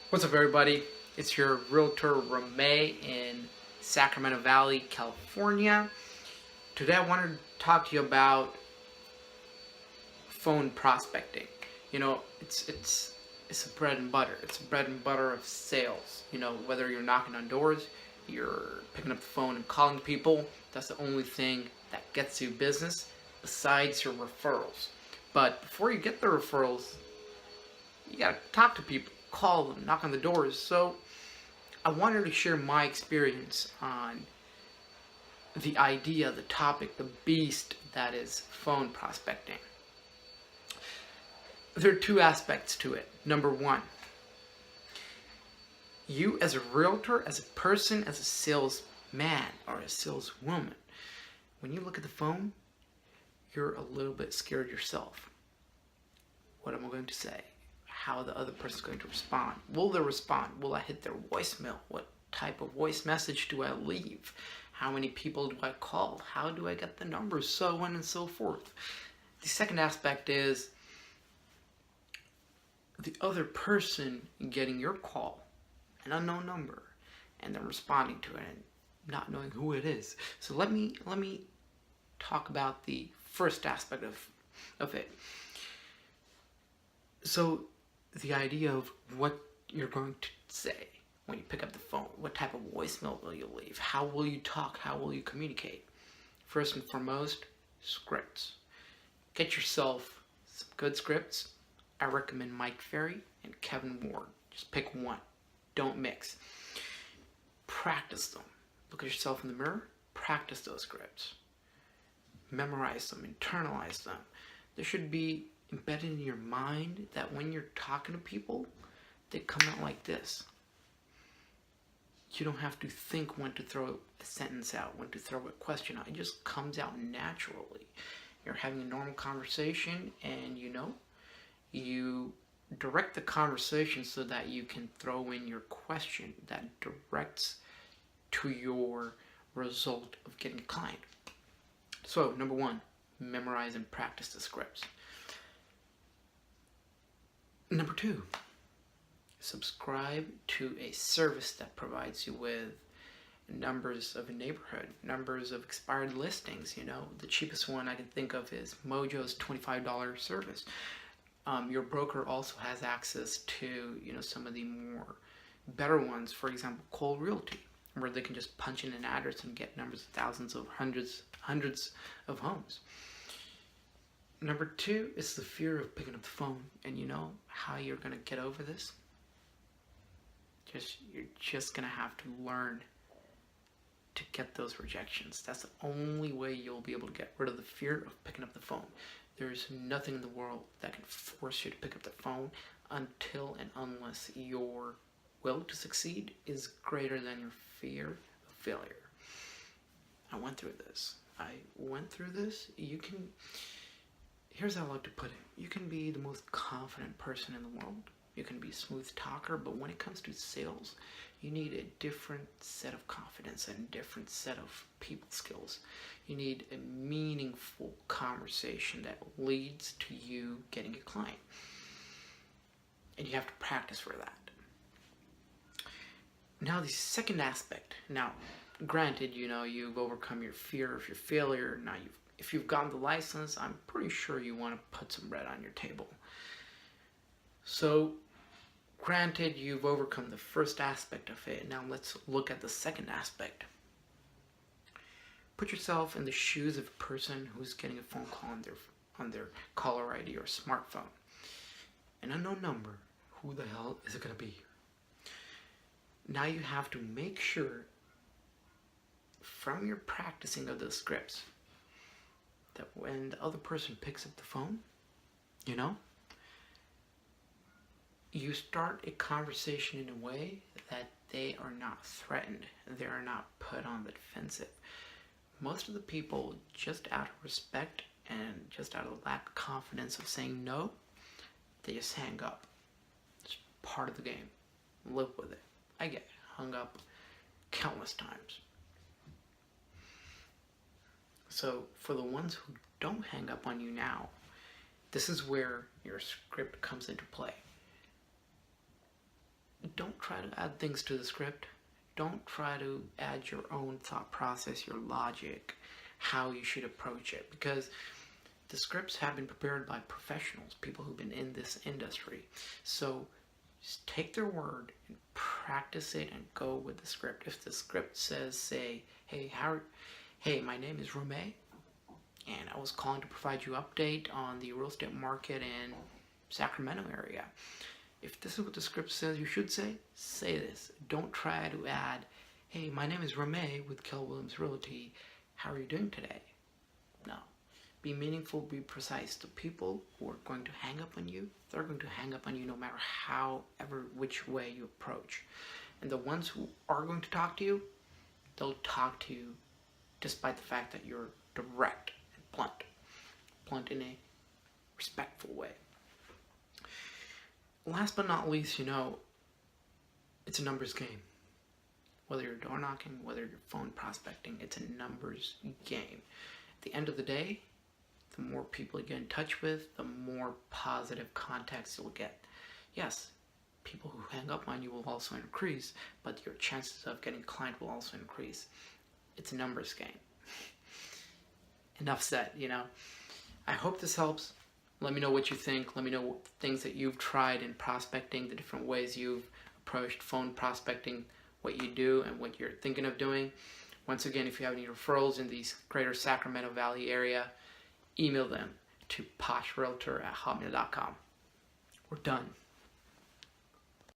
What's up, everybody? It's your realtor Ramay in Sacramento Valley, California. Today, I wanted to talk to you about phone prospecting. It's a bread and butter. It's a bread and butter of sales. Whether you're knocking on doors, you're picking up the phone and calling people. That's the only thing that gets you business besides your referrals. But before you get the referrals, you gotta talk to people, call them, knock on the doors. So I wanted to share my experience on the idea, the topic, the beast that is phone prospecting. There are two aspects to it. Number one, you as a realtor, as a person, as a salesman or a saleswoman, when you look at the phone, you're a little bit scared yourself. What am I going to say? How the other person's going to respond? Will they respond? Will I hit their voicemail? What type of voice message do I leave? How many people do I call? How do I get the numbers? So on and so forth. The second aspect is the other person getting your call, an unknown number, and then responding to it and not knowing who it is. So let me talk about the first aspect of it. So the idea of what you're going to say when you pick up the phone, what type of voicemail will you leave, how will you talk, how will you communicate. First and foremost, scripts. Get yourself some good scripts. I recommend Mike Ferry and Kevin Ward. Just pick one. Don't mix. Practice them. Look at yourself in the mirror. Practice those scripts. Memorize them. Internalize them. There should be embedded in your mind that when you're talking to people, they come out like this. You don't have to think when to throw a sentence out, when to throw a question out. It just comes out naturally. You're having a normal conversation and you direct the conversation so that you can throw in your question that directs to your result of getting a client. So, number one, memorize and practice the scripts. Number two, subscribe to a service that provides you with numbers of a neighborhood, numbers of expired listings. The cheapest one I can think of is Mojo's $25 service. Your broker also has access to, some of the more better ones, for example, Cold Realty, where they can just punch in an address and get numbers of thousands of hundreds of homes. Number two is the fear of picking up the phone. And you know how you're going to get over this? You're just going to have to learn to get those rejections. That's the only way you'll be able to get rid of the fear of picking up the phone. There's nothing in the world that can force you to pick up the phone until and unless your will to succeed is greater than your fear of failure. I went through this. Here's how I like to put it. You can be the most confident person in the world. You can be a smooth talker, but when it comes to sales, you need a different set of confidence and a different set of people skills. You need a meaningful conversation that leads to you getting a client. And you have to practice for that. Now, the second aspect. Now, granted, you've overcome your fear of your failure. Now, if you've gotten the license, I'm pretty sure you want to put some bread on your table. So, granted, you've overcome the first aspect of it. Now let's look at the second aspect. Put yourself in the shoes of a person who's getting a phone call on their caller ID or smartphone. An unknown number. Who the hell is it going to be? Now you have to make sure from your practicing of those scripts that when the other person picks up the phone, you start a conversation in a way that they are not threatened. They are not put on the defensive. Most of the people, just out of respect and just out of lack of confidence of saying no, they just hang up. It's part of the game. Live with it. I get hung up countless times. So for the ones who don't hang up on you now, this is where your script comes into play. don't try to add things to the script. Don't try to add your own thought process, your logic, how you should approach it, because the scripts have been prepared by professionals, people who've been in this industry. So just take their word and practice it and go with the script. If the script says, say, hey, my name is Ramay, and I was calling to provide you an update on the real estate market in Sacramento area. If this is what the script says you should say this. Don't try to add, hey, my name is Ramay with Keller Williams Realty. How are you doing today? No. Be meaningful, be precise. The people who are going to hang up on you, they're going to hang up on you no matter which way you approach. And the ones who are going to talk to you, they'll talk to you despite the fact that you're direct and blunt in a respectful way. Last but not least, it's a numbers game. Whether you're door knocking, whether you're phone prospecting, it's a numbers game. At the end of the day, the more people you get in touch with, the more positive contacts you'll get. Yes, people who hang up on you will also increase, but your chances of getting a client will also increase. It's a numbers game. Enough said, I hope this helps. Let me know what you think. Let me know what things that you've tried in prospecting, the different ways you've approached phone prospecting, what you do and what you're thinking of doing. Once again, if you have any referrals in the greater Sacramento Valley area, email them to poshrealtor@hotmail.com. We're done.